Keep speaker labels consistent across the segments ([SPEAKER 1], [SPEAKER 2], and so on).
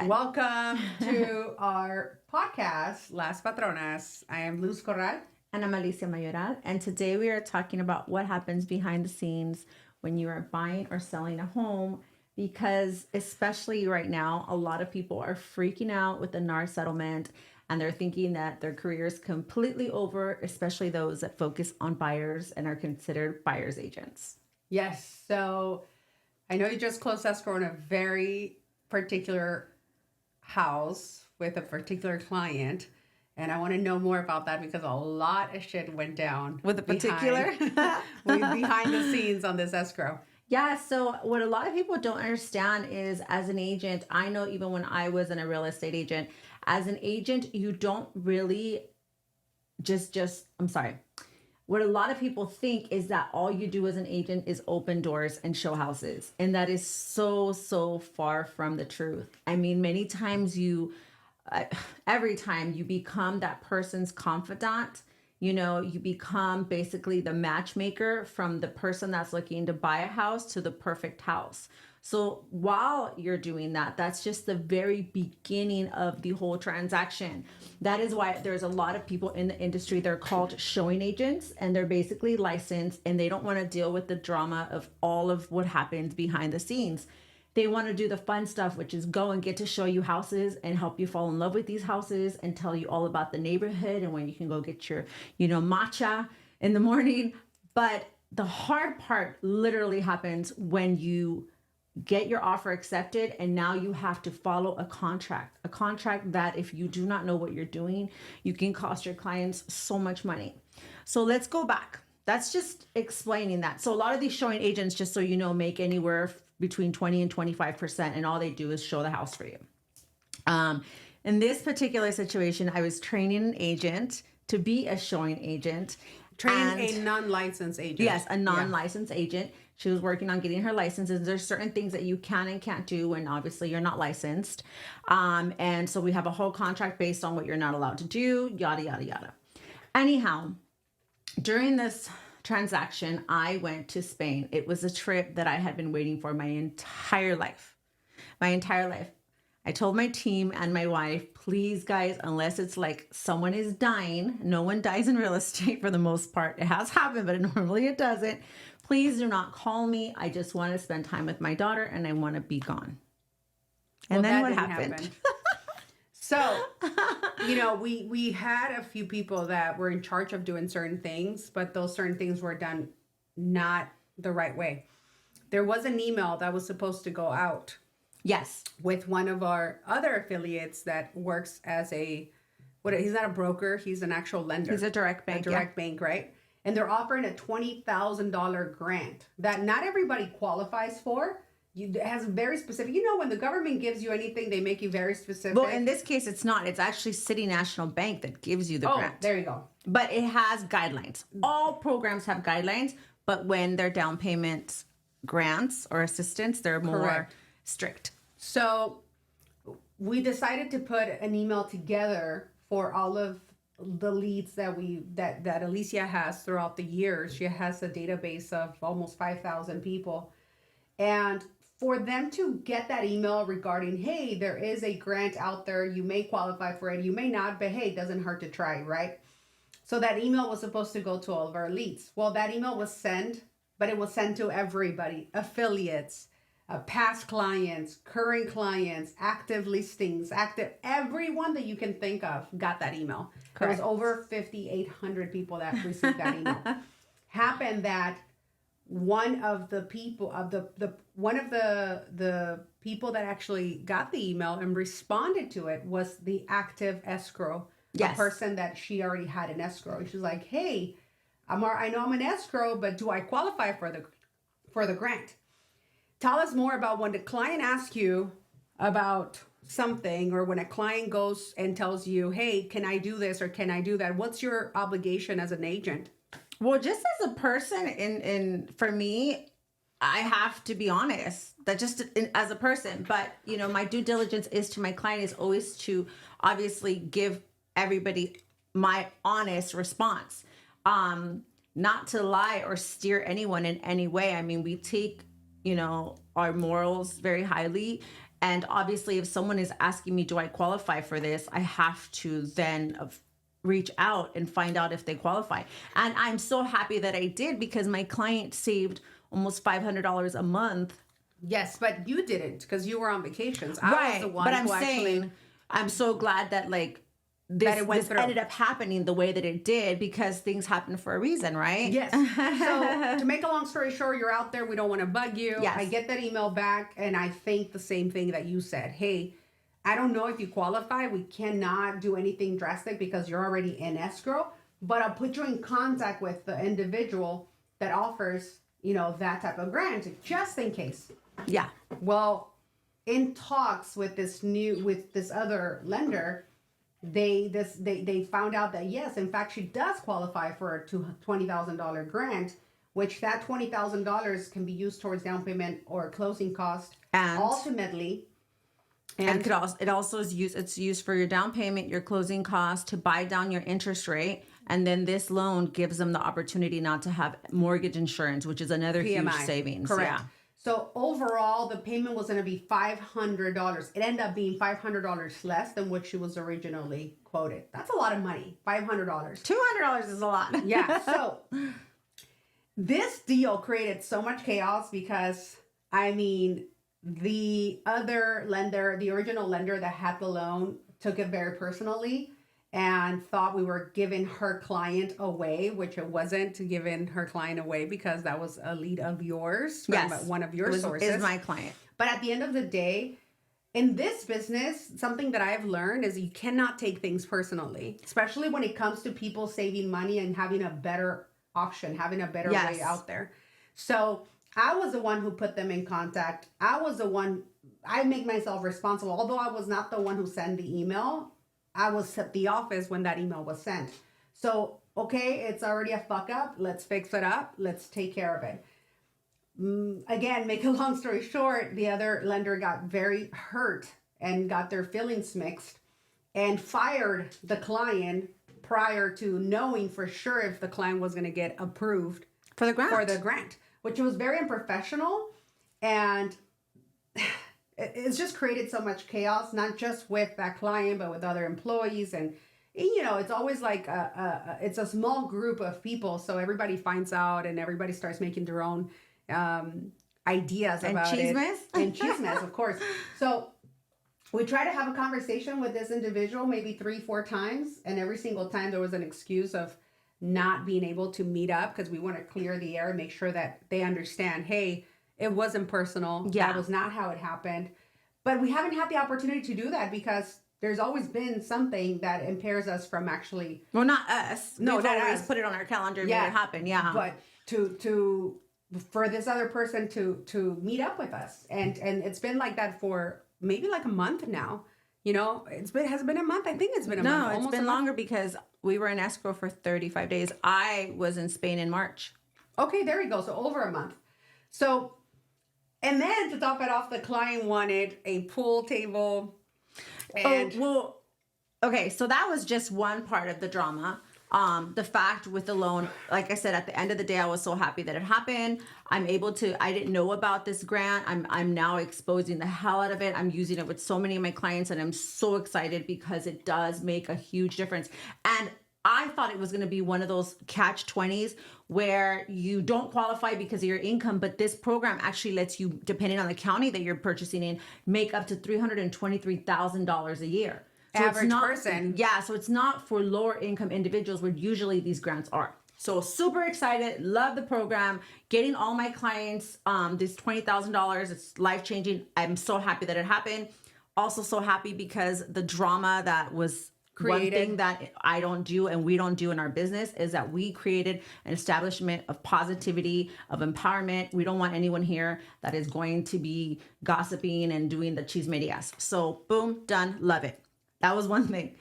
[SPEAKER 1] Welcome to our podcast, Las Patronas. I am Luz Corral.
[SPEAKER 2] And I'm Alicia Mayoral. And today we are talking about what happens behind the scenes when you are buying or selling a home. Because especially right now, a lot of people are freaking out with the NAR settlement and they're thinking that their career is completely over, especially those that focus on buyers and are considered buyer's agents.
[SPEAKER 1] Yes. So I know you just closed escrow on a very particular house with a particular client. And I want to know more about that because a lot of shit went down.
[SPEAKER 2] With a particular?
[SPEAKER 1] behind the scenes on this escrow.
[SPEAKER 2] Yeah, so what a lot of people don't understand is as an agent, I know even when I was in a real estate agent, as an agent, you don't really I'm sorry. What a lot of people think is that all you do as an agent is open doors and show houses. And that is so far from the truth. I mean, many times every time you become that person's confidant, you become basically the matchmaker from the person that's looking to buy a house to the perfect house. So while you're doing that, that's just the very beginning of the whole transaction. That is why there's a lot of people in the industry, they're called showing agents, and they're basically licensed, and they don't want to deal with the drama of all of what happens behind the scenes. They want to do the fun stuff, which is go and get to show you houses and help you fall in love with these houses and tell you all about the neighborhood and when you can go get your, matcha in the morning. But the hard part literally happens when you get your offer accepted and now you have to follow a contract that if you do not know what you're doing, you can cost your clients so much money. So let's go back. That's just explaining that. So a lot of these showing agents, just so you know, make anywhere between 20 and 25%, and all they do is show the house for you. In this particular situation, I was training an agent to be a showing agent.
[SPEAKER 1] Training a non-licensed agent.
[SPEAKER 2] Yes, a non-licensed agent. She was working on getting her licenses. There's certain things that you can and can't do when obviously you're not licensed. And so we have a whole contract based on what you're not allowed to do, yada, yada, yada. Anyhow, during this transaction, I went to Spain. It was a trip that I had been waiting for my entire life. I told my team and my wife, please guys, unless it's like someone is dying, no one dies in real estate for the most part. It has happened, but normally it doesn't. Please do not call me. I just want to spend time with my daughter and I want to be gone. And then what happened?
[SPEAKER 1] So, we had a few people that were in charge of doing certain things, but those certain things were done not the right way. There was an email that was supposed to go out.
[SPEAKER 2] Yes.
[SPEAKER 1] With one of our other affiliates that works as he's not a broker, he's an actual lender.
[SPEAKER 2] He's a direct bank.
[SPEAKER 1] Bank, right? And they're offering a $20,000 grant that not everybody qualifies for. It has very specific, when the government gives you anything, they make you very specific.
[SPEAKER 2] Well, in this case, it's not. It's actually City National Bank that gives you the grant.
[SPEAKER 1] Oh, there you go.
[SPEAKER 2] But it has guidelines. All programs have guidelines, but when they're down payments, grants, or assistance, they're more strict.
[SPEAKER 1] So we decided to put an email together for all of the leads that Alicia has throughout the years. She has a database of almost 5,000 people. And for them to get that email regarding, hey, there is a grant out there, you may qualify for it, you may not, but hey, it doesn't hurt to try, right? So that email was supposed to go to all of our leads. Well, that email was sent, but it was sent to everybody, affiliates, past clients, current clients, active listings, everyone that you can think of got that email.
[SPEAKER 2] Correct.
[SPEAKER 1] There was over 5,800 people that received that email. Happened that one of the people the people that actually got the email and responded to it was the active escrow.
[SPEAKER 2] Yes.
[SPEAKER 1] A person that she already had an escrow. She's like, hey, I know I'm an escrow, but do I qualify for the grant? Tell us more about when the client asks you about something, or when a client goes and tells you, hey, can I do this or can I do that? What's your obligation as an agent?
[SPEAKER 2] Well, just as a person, and for me, I have to be honest, that just as a person, but my due diligence is to my client is always to obviously give everybody my honest response. Not to lie or steer anyone in any way. I mean, we take, our morals very highly. And obviously, if someone is asking me, do I qualify for this? I have to then reach out and find out if they qualify. And I'm so happy that I did, because my client saved almost $500 a month.
[SPEAKER 1] Yes, but you didn't, because you were on vacations. I was the one
[SPEAKER 2] But I'm
[SPEAKER 1] who actually
[SPEAKER 2] saying, I'm so glad that this,
[SPEAKER 1] it went
[SPEAKER 2] this
[SPEAKER 1] through.
[SPEAKER 2] ended up happening the way that it did, because things happen for a reason, right?
[SPEAKER 1] Yes. So to make a long story short, you're out there. We don't want to bug you.
[SPEAKER 2] Yes.
[SPEAKER 1] I get that email back, and I think the same thing that you said. Hey, I don't know if you qualify. We cannot do anything drastic because you're already in escrow, but I'll put you in contact with the individual that offers, that type of grant, just in case.
[SPEAKER 2] Yeah.
[SPEAKER 1] Well, in talks with this other lender, they found out that yes, in fact, she does qualify for a $20,000 grant, which that $20,000 can be used towards down payment or closing cost,
[SPEAKER 2] And
[SPEAKER 1] ultimately.
[SPEAKER 2] And it also is used. It's used for your down payment, your closing costs, to buy down your interest rate, and then this loan gives them the opportunity not to have mortgage insurance, which is another
[SPEAKER 1] PMI.
[SPEAKER 2] huge savings.
[SPEAKER 1] Correct.
[SPEAKER 2] Yeah.
[SPEAKER 1] So overall, the payment was going to be $500. It ended up being $500 less than what she was originally quoted. That's a lot of money. $500.
[SPEAKER 2] $200 is a lot.
[SPEAKER 1] Yeah. So this deal created so much chaos because, the other lender, the original lender that had the loan, took it very personally and thought we were giving her client away, which it wasn't giving her client away, because that was a lead of yours from one of your sources.
[SPEAKER 2] Is my client.
[SPEAKER 1] But at the end of the day, in this business, something that I've learned is you cannot take things personally, especially when it comes to people saving money and having a better option, having a better way out there. So I was the one who put them in contact. I make myself responsible. Although I was not the one who sent the email, I was at the office when that email was sent. So, okay, it's already a fuck up. Let's fix it up. Let's take care of it. Again, make a long story short, the other lender got very hurt and got their feelings mixed and fired the client prior to knowing for sure if the client was going to get approved
[SPEAKER 2] for the
[SPEAKER 1] grant, which was very unprofessional. And it's just created so much chaos, not just with that client, but with other employees. And it's always like it's a small group of people, so everybody finds out and everybody starts making their own ideas about it. And chismes, of course. So we tried to have a conversation with this individual maybe 3-4 times, and every single time there was an excuse of not being able to meet up, because we want to clear the air and make sure that they understand, hey, it wasn't personal.
[SPEAKER 2] Yeah.
[SPEAKER 1] That was not how it happened. But we haven't had the opportunity to do that because there's always been something that impairs us from actually.
[SPEAKER 2] Well, not us.
[SPEAKER 1] No,
[SPEAKER 2] We've
[SPEAKER 1] not
[SPEAKER 2] always
[SPEAKER 1] us.
[SPEAKER 2] put it on our calendar and made it happen. Yeah.
[SPEAKER 1] But for this other person to meet up with us, and it's been like that for maybe like a month now. Has it been a month? I think it's been a month.
[SPEAKER 2] No, it's been longer because we were in escrow for 35 days. I was in Spain in March.
[SPEAKER 1] Okay, there we go. So over a month. So, and then to top it off, the client wanted a pool table. And
[SPEAKER 2] okay. So that was just one part of the drama. The fact with the loan, like I said, at the end of the day, I was so happy that it happened. I didn't know about this grant. I'm now exposing the hell out of it. I'm using it with so many of my clients, and I'm so excited because it does make a huge difference. And I thought it was going to be one of those catch-20s where you don't qualify because of your income, but this program actually lets you, depending on the county that you're purchasing in, make up to $323,000 a year. So
[SPEAKER 1] average person.
[SPEAKER 2] Yeah, so it's not for lower income individuals where usually these grants are. So super excited, love the program, getting all my clients this $20,000. It's life-changing. I'm so happy that it happened. Also so happy because the drama that was created. One thing that I don't do and we don't do in our business is that we created an establishment of positivity, of empowerment. We don't want anyone here that is going to be gossiping and doing the chismerias. So boom, done, love it. That was one thing.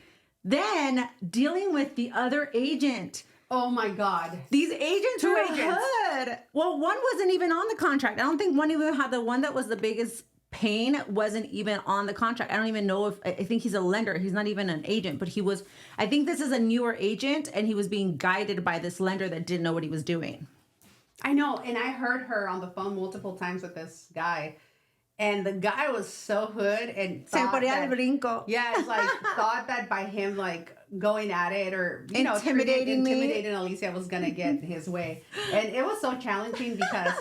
[SPEAKER 2] Then dealing with the other agent.
[SPEAKER 1] Oh my God.
[SPEAKER 2] These agents
[SPEAKER 1] Two
[SPEAKER 2] were
[SPEAKER 1] agents.
[SPEAKER 2] hood. Well, one wasn't even on the contract. I don't think one even had the one that was the biggest pain wasn't even on the contract. I don't even know if, I think he's a lender. He's not even an agent, but I think this is a newer agent and he was being guided by this lender that didn't know what he was doing.
[SPEAKER 1] I know, and I heard her on the phone multiple times with this guy, and the guy was so hood and
[SPEAKER 2] Se
[SPEAKER 1] thought
[SPEAKER 2] ponía el
[SPEAKER 1] that,
[SPEAKER 2] brinco.
[SPEAKER 1] yeah, it's like thought that by him like going at it or
[SPEAKER 2] Intimidating
[SPEAKER 1] Alicia was gonna get his way, and it was so challenging because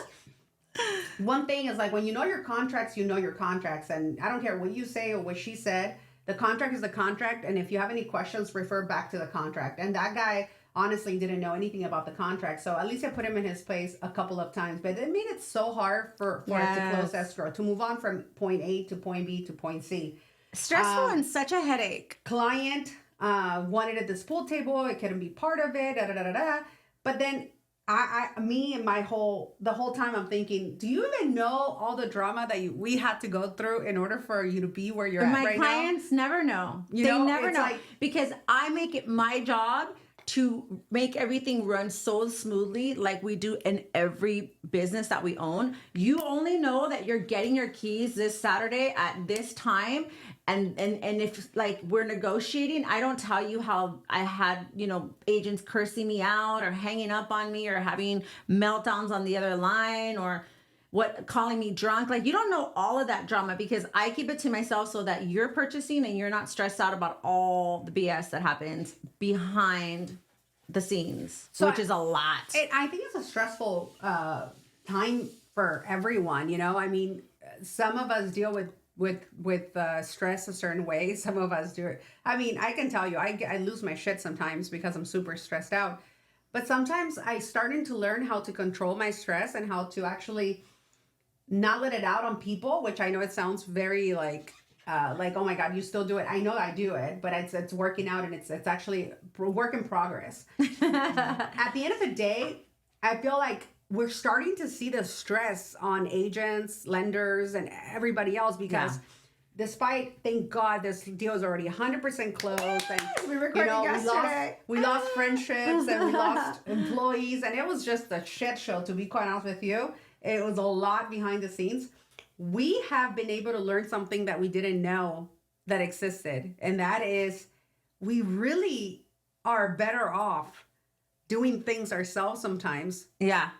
[SPEAKER 1] one thing is like when you know your contracts, you know your contracts, and I don't care what you say or what she said. The contract is the contract, and if you have any questions, refer back to the contract. And that guy honestly didn't know anything about the contract, so at least I put him in his place a couple of times. But it made it so hard for it to close escrow, to move on from point A to point B to point C.
[SPEAKER 2] Stressful and such a headache.
[SPEAKER 1] Client wanted at this pool table, it couldn't be part of it, da da da da da. But then me and the whole time I'm thinking, do you even know all the drama that we had to go through in order for you to be where you're at right now?
[SPEAKER 2] My clients never know. They never know like, because I make it my job to make everything run so smoothly like we do in every business that we own. You only know that you're getting your keys this Saturday at this time. And if like we're negotiating, I don't tell you how I had, agents cursing me out or hanging up on me or having meltdowns on the other line or calling me drunk. Like you don't know all of that drama because I keep it to myself so that you're purchasing and you're not stressed out about all the BS that happens behind the scenes, which is a lot.
[SPEAKER 1] I think it's a stressful time for everyone. I mean, some of us deal with stress a certain way. Some of us do it. I mean, I can tell you, I lose my shit sometimes because I'm super stressed out. But sometimes I starting to learn how to control my stress and how to actually not let it out on people, which I know it sounds very like, oh my God, you still do it. I know I do it, but it's working out and it's actually a work in progress. At the end of the day, I feel like we're starting to see the stress on agents, lenders, and everybody else because despite, thank God, this deal is already 100% closed. And
[SPEAKER 2] we recorded yesterday.
[SPEAKER 1] We lost friendships and we lost employees, and it was just a shit show, to be quite honest with you. It was a lot behind the scenes. We have been able to learn something that we didn't know that existed, and that is we really are better off doing things ourselves sometimes.
[SPEAKER 2] Yeah.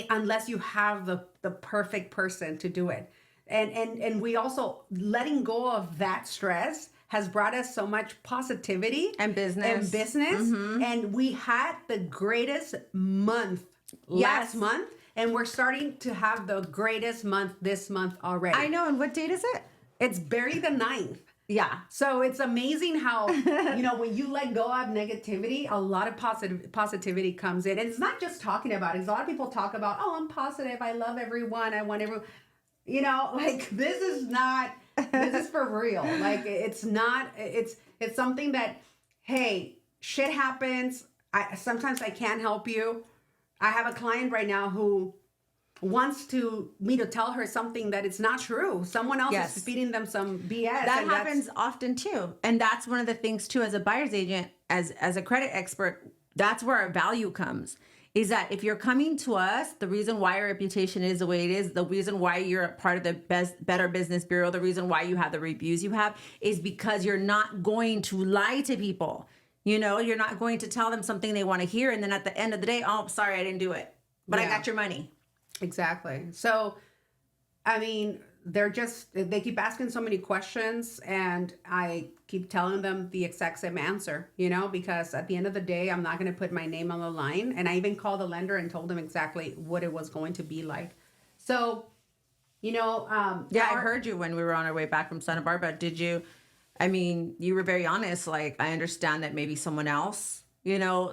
[SPEAKER 1] Unless you have the perfect person to do it. And we also letting go of that stress has brought us so much positivity
[SPEAKER 2] and business.
[SPEAKER 1] Mm-hmm. And we had the greatest month last month, and we're starting to have the greatest month this month already.
[SPEAKER 2] I know. And what date is it?
[SPEAKER 1] It's barely the 9th.
[SPEAKER 2] Yeah.
[SPEAKER 1] So it's amazing how, when you let go of negativity, a lot of positivity comes in. And it's not just talking about it. A lot of people talk about, oh, I'm positive. I love everyone. I want everyone. This is for real. Like, it's not, it's something that, hey, shit happens. Sometimes I can't help you. I have a client right now who wants me to tell her something that it's not true. Someone else is feeding them some BS.
[SPEAKER 2] That happens often too. And that's one of the things too, as a buyer's agent, as a credit expert, that's where our value comes. Is that if you're coming to us, the reason why your reputation is the way it is, the reason why you're a part of the Better Business Bureau, the reason why you have the reviews you have is because you're not going to lie to people. You're not going to tell them something they want to hear. And then at the end of the day, oh, sorry, I didn't do it, but I got your money.
[SPEAKER 1] Exactly. So, I mean, they keep asking so many questions, and I keep telling them the exact same answer, because at the end of the day, I'm not going to put my name on the line. And I even called the lender and told them exactly what it was going to be like. So, I
[SPEAKER 2] heard you when we were on our way back from Santa Barbara. You were very honest. Like, I understand that maybe someone else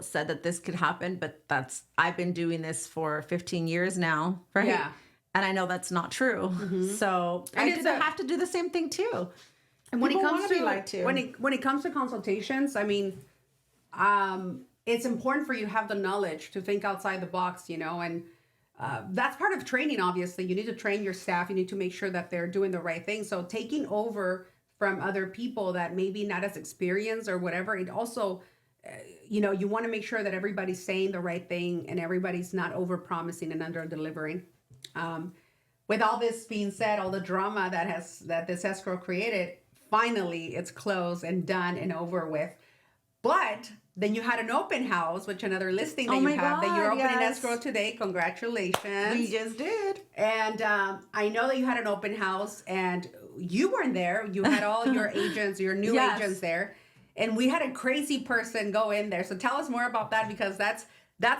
[SPEAKER 2] said that this could happen, but I've been doing this for 15 years now, right?
[SPEAKER 1] Yeah.
[SPEAKER 2] And I know that's not true. Mm-hmm. So I have to do the same thing too.
[SPEAKER 1] And when it comes to consultations, I mean, it's important for you to have the knowledge to think outside the box, and that's part of training. Obviously, you need to train your staff. You need to make sure that they're doing the right thing. So taking over from other people that maybe not as experienced or whatever, it also you want to make sure that everybody's saying the right thing and everybody's not over promising and under delivering. With all this being said, all the drama that this escrow created, finally it's closed and done and over with. But Then you had an open house, which another listing that
[SPEAKER 2] Oh
[SPEAKER 1] you
[SPEAKER 2] my
[SPEAKER 1] have that you're
[SPEAKER 2] God,
[SPEAKER 1] opening
[SPEAKER 2] yes.
[SPEAKER 1] escrow today. Congratulations.
[SPEAKER 2] We just did.
[SPEAKER 1] And I know that you had an open house and you weren't there. You had all your agents, your new
[SPEAKER 2] Yes.
[SPEAKER 1] agents there. And we had a crazy person go in there. So tell us more about that, because that's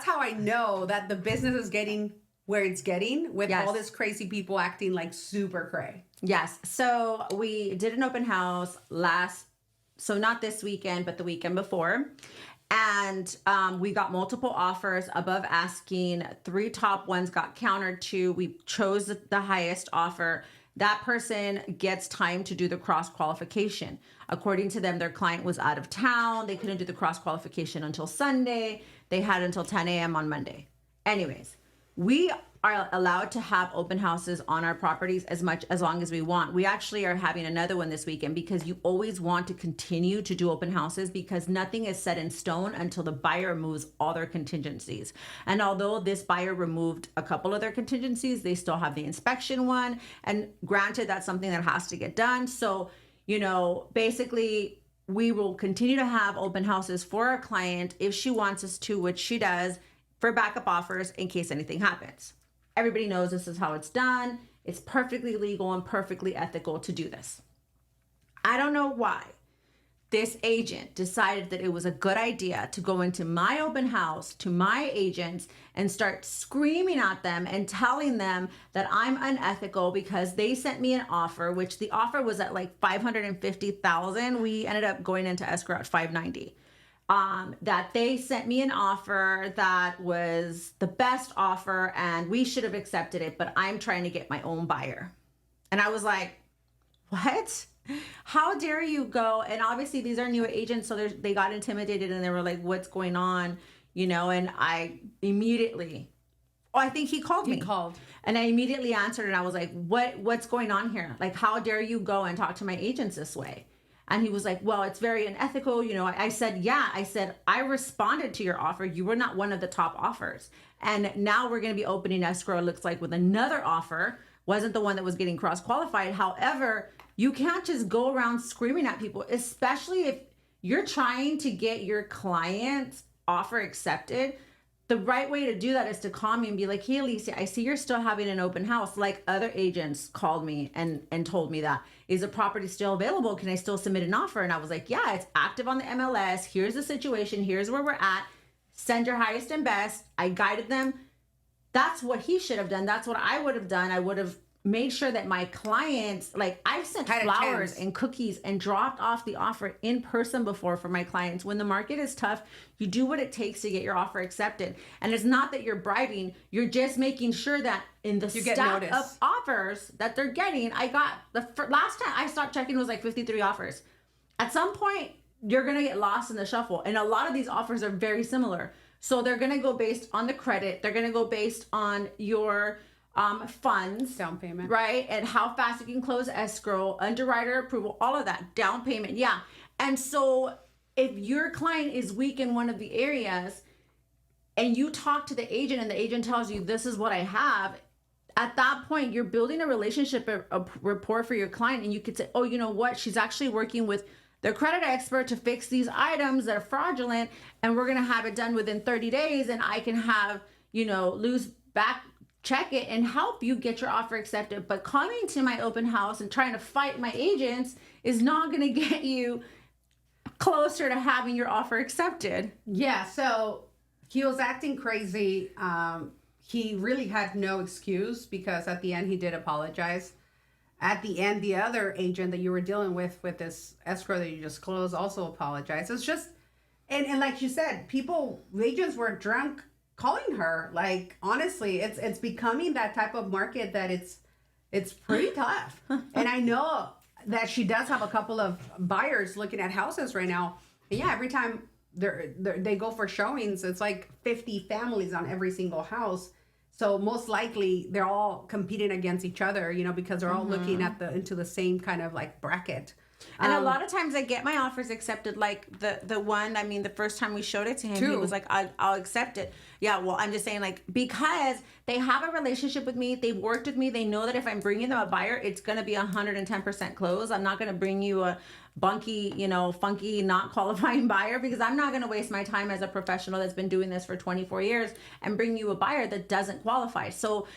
[SPEAKER 1] how I know that the business is getting where it's getting with
[SPEAKER 2] Yes.
[SPEAKER 1] all this crazy people acting like super cray.
[SPEAKER 2] Yes. So we did an open house so not this weekend, but the weekend before. And we got multiple offers above asking. 3 top ones got countered to. We chose the highest offer. That person gets time to do the cross qualification. According to them, their client was out of town. They couldn't do the cross qualification until Sunday. They had until 10 a.m. on Monday. Anyways, we are allowed to have open houses on our properties as long as we want. We actually are having another one this weekend because you always want to continue to do open houses because nothing is set in stone until the buyer removes all their contingencies. And although this buyer removed a couple of their contingencies, they still have the inspection one. And granted, that's something that has to get done. So, basically, we will continue to have open houses for our client if she wants us to, which she does, for backup offers in case anything happens. Everybody knows this is how it's done. It's perfectly legal and perfectly ethical to do this. I don't know why this agent decided that it was a good idea to go into my open house to my agents and start screaming at them and telling them that I'm unethical because they sent me an offer, which the offer was at like $550,000. We ended up going into escrow at $590,000. That they sent me an offer that was the best offer and we should have accepted it, but I'm trying to get my own buyer. And I was like, what? How dare you go? And obviously these are new agents, so they got intimidated and they were like, what's going on? And I immediately, I think he called me.
[SPEAKER 1] He called.
[SPEAKER 2] And I immediately answered and I was like, what's going on here? Like, how dare you go and talk to my agents this way? And he was like, well, it's very unethical. I said, yeah, I responded to your offer. You were not one of the top offers. And now we're going to be opening escrow, it looks like, with another offer. Wasn't the one that was getting cross-qualified. However, you can't just go around screaming at people, especially if you're trying to get your client's offer accepted. The right way to do that is to call me and be like, hey, Alicia, I see you're still having an open house. Like other agents called me and told me that. Is the property still available? Can I still submit an offer? And I was like, yeah, it's active on the MLS. Here's the situation. Here's where we're at. Send your highest and best. I guided them. That's what he should have done. That's what I would have done. I would have made sure that my clients, like I've sent flowers and cookies and dropped off the offer in person before for my clients. When the market is tough, you do what it takes to get your offer accepted. And it's not that you're bribing, you're just making sure that in the stack of offers that they're getting, I got last time I stopped checking was like 53 offers. At some point, you're going to get lost in the shuffle. And a lot of these offers are very similar. So they're going to go based on the credit. They're going to go based on your funds,
[SPEAKER 1] down payment,
[SPEAKER 2] right? And how fast you can close escrow, underwriter approval, all of that, down payment. Yeah. And so if your client is weak in one of the areas and you talk to the agent and the agent tells you, this is what I have, at that point, you're building a relationship, a rapport for your client. And you could say, oh, you know what? She's actually working with their credit expert to fix these items that are fraudulent. And we're going to have it done within 30 days. And I can have, Luz back check it and help you get your offer accepted. But coming to my open house and trying to fight my agents is not going to get you closer to having your offer accepted.
[SPEAKER 1] Yeah, so he was acting crazy. He really had no excuse because at the end he did apologize. At the end, the other agent that you were dealing with this escrow that you just closed also apologized. It's just, and like you said, agents were drunk calling her. Like, honestly, it's becoming that type of market that it's pretty tough. And I know that she does have a couple of buyers looking at houses right now. And yeah, every time they go for showings, it's like 50 families on every single house. So most likely they're all competing against each other, because they're all looking at into the same kind of like bracket.
[SPEAKER 2] And a lot of times I get my offers accepted. Like the one, I mean, the first time we showed it to him, he was like, I'll accept it. Yeah, well, I'm just saying, like, because they have a relationship with me, they've worked with me, they know that if I'm bringing them a buyer, it's going to be 110% close. I'm not going to bring you a bunky, funky, not qualifying buyer, because I'm not going to waste my time as a professional that's been doing this for 24 years and bring you a buyer that doesn't qualify. So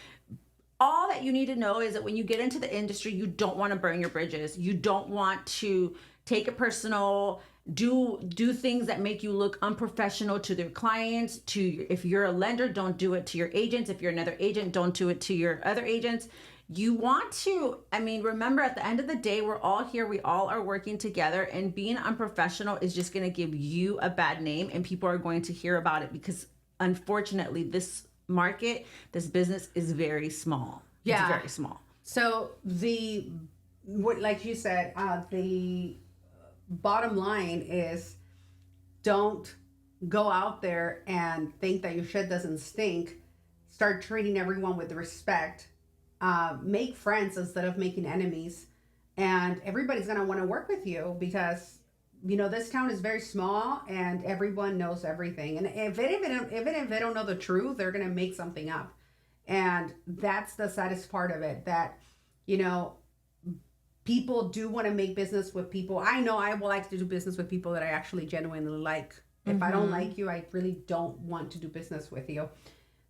[SPEAKER 2] all that you need to know is that when you get into the industry, you don't want to burn your bridges. You don't want to take it personal, do things that make you look unprofessional to their clients. If you're a lender, don't do it to your agents. If you're another agent, don't do it to your other agents. You want to, remember, at the end of the day, we're all here. We all are working together, and being unprofessional is just going to give you a bad name, and people are going to hear about it, because unfortunately, this business is very small.
[SPEAKER 1] Yeah.
[SPEAKER 2] It's very small.
[SPEAKER 1] So like you said, the bottom line is, don't go out there and think that your shit doesn't stink. Start treating everyone with respect. Make friends instead of making enemies. And everybody's going to want to work with you, because this town is very small and everyone knows everything. And if they don't know the truth, they're going to make something up. And that's the saddest part of it, that, people do want to make business with people. I know I will like to do business with people that I actually genuinely like. If I don't like you, I really don't want to do business with you,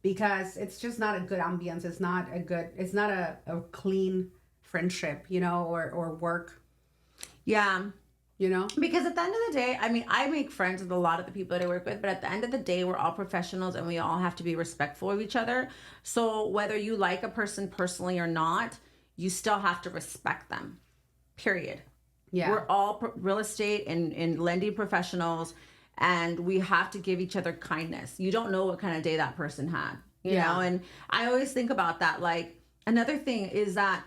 [SPEAKER 1] because it's just not a good ambience. It's not a clean friendship, or work.
[SPEAKER 2] Yeah.
[SPEAKER 1] Because
[SPEAKER 2] at the end of the day, I make friends with a lot of the people that I work with, but at the end of the day, we're all professionals and we all have to be respectful of each other. So whether you like a person personally or not, you still have to respect them, period. Yeah. We're all real estate and lending professionals, and we have to give each other kindness. You don't know what kind of day that person had, you know? And I always think about that. Like, another thing is that,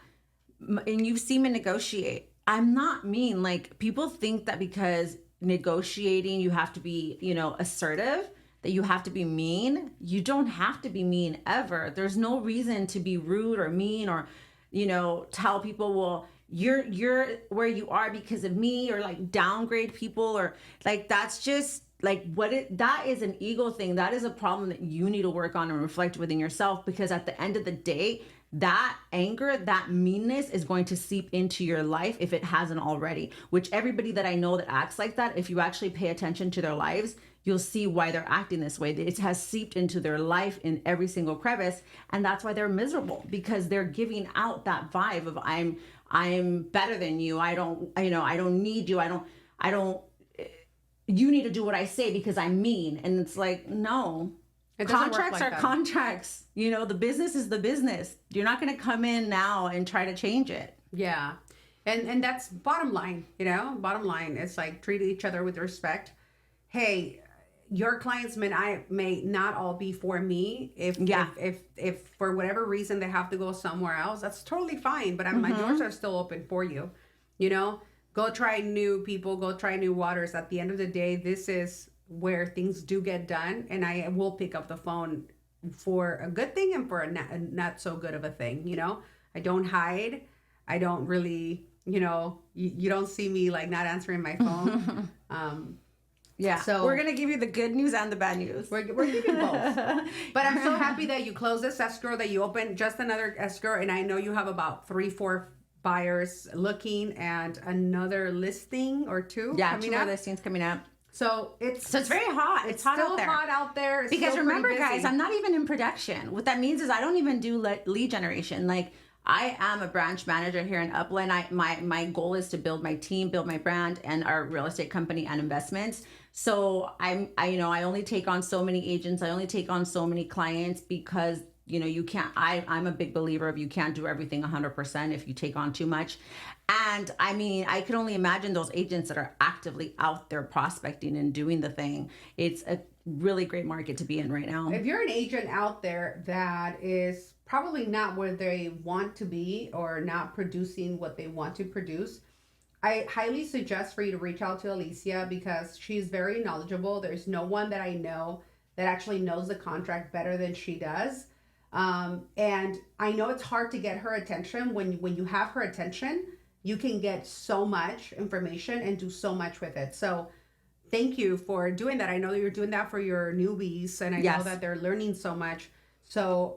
[SPEAKER 2] and you've seen me negotiate, I'm not mean. Like, people think that because negotiating, you have to be, assertive, that you have to be mean. You don't have to be mean ever. There's no reason to be rude or mean, or, tell people, well, you're where you are because of me, or like downgrade people, or like, that's just like that is an ego thing. That is a problem that you need to work on and reflect within yourself, because at the end of the day, that anger, that meanness is going to seep into your life if it hasn't already, which everybody that I know that acts like that, if you actually pay attention to their lives, you'll see why they're acting this way. It has seeped into their life in every single crevice. And that's why they're miserable, because they're giving out that vibe of I'm better than you. I don't need you. You need to do what I say because I'm mean. And it's like, no. Contracts are contracts. The business is the business. You're not going to come in now and try to change it.
[SPEAKER 1] Yeah. And that's bottom line, bottom line. It's like, treat each other with respect. Hey, your clients may not all be for me. If for whatever reason they have to go somewhere else, that's totally fine. But my doors are still open for you. Go try new people, go try new waters. At the end of the day, this is where things do get done, and I will pick up the phone for a good thing and for a not so good of a thing. I don't hide. I don't really, you don't see me like not answering my phone.
[SPEAKER 2] Yeah. So we're gonna give you the good news and the bad news.
[SPEAKER 1] We're giving both. But I'm so happy that you closed this escrow, that you opened just another escrow, and I know you have about 3-4 buyers looking, and another listing or two.
[SPEAKER 2] Yeah, 2 more listings coming up.
[SPEAKER 1] So it's
[SPEAKER 2] very hot. It's hot
[SPEAKER 1] still hot out there.
[SPEAKER 2] Because remember, guys, I'm not even in production. What that means is I don't even do lead generation. Like, I am a branch manager here in Upland. My goal is to build my team, build my brand, and our real estate company and investments. So I only take on so many agents. I only take on so many clients, because you can't, I'm a big believer of, you can't do everything 100% if you take on too much. And I can only imagine those agents that are actively out there prospecting and doing the thing. It's a really great market to be in right now.
[SPEAKER 1] If you're an agent out there that is probably not where they want to be, or not producing what they want to produce, I highly suggest for you to reach out to Alicia, because she's very knowledgeable. There's no one that I know that actually knows the contract better than she does. And I know it's hard to get her attention. When you have her attention, you can get so much information and do so much with it. So thank you for doing that. I know that you're doing that for your newbies, and I know
[SPEAKER 2] Yes.
[SPEAKER 1] that they're learning so much. So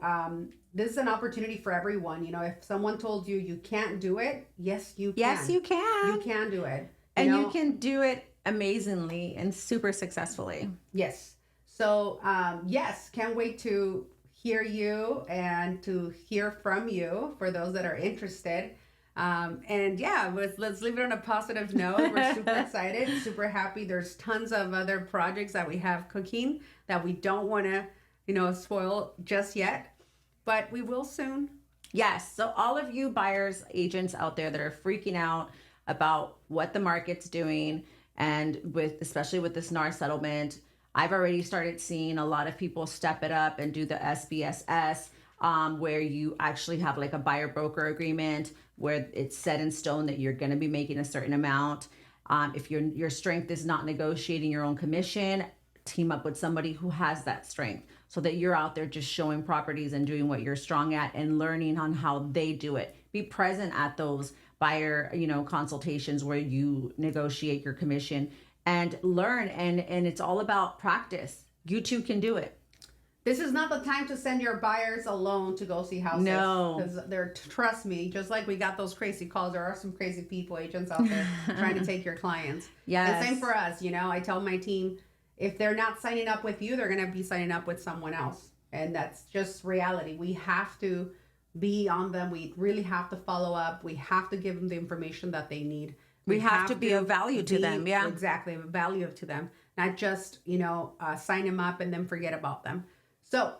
[SPEAKER 1] this is an opportunity for everyone. You know, if someone told you you can't do it, yes, you can.
[SPEAKER 2] Yes, you can.
[SPEAKER 1] You can do it.
[SPEAKER 2] And
[SPEAKER 1] know?
[SPEAKER 2] you can do it amazingly and super successfully.
[SPEAKER 1] Yes. So yes, can't wait to hear you and to hear from you for those that are interested. And yeah, let's leave it on a positive note. We're super excited, super happy. There's tons of other projects that we have cooking that we don't want to, spoil just yet, but we will soon.
[SPEAKER 2] Yes. So all of you buyers, agents out there that are freaking out about what the market's doing, and especially with this NAR settlement, I've already started seeing a lot of people step it up and do the SBSS, where you actually have like a buyer broker agreement where it's set in stone that you're going to be making a certain amount. If your strength is not negotiating your own commission, team up with somebody who has that strength, so that you're out there just showing properties and doing what you're strong at and learning on how they do it. Be present at those buyer, consultations where you negotiate your commission and learn. And it's all about practice. You too can do it.
[SPEAKER 1] This is not the time to send your buyers alone to go see houses.
[SPEAKER 2] No.
[SPEAKER 1] Because trust me, just like we got those crazy calls, there are some crazy people, agents out there trying to take your clients.
[SPEAKER 2] Yes.
[SPEAKER 1] And same for us. I tell my team, if they're not signing up with you, they're going to be signing up with someone else. And that's just reality. We have to be on them. We really have to follow up. We have to give them the information that they need.
[SPEAKER 2] We have to be of value to them. Yeah,
[SPEAKER 1] exactly. Of value to them, not just, sign them up and then forget about them. So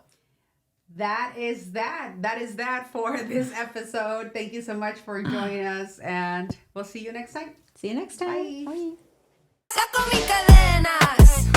[SPEAKER 1] that is that for this episode. Thank you so much for joining us, and we'll see you next time.
[SPEAKER 2] See you next time.
[SPEAKER 1] Bye.
[SPEAKER 2] Bye.
[SPEAKER 3] Saco mis cadenas.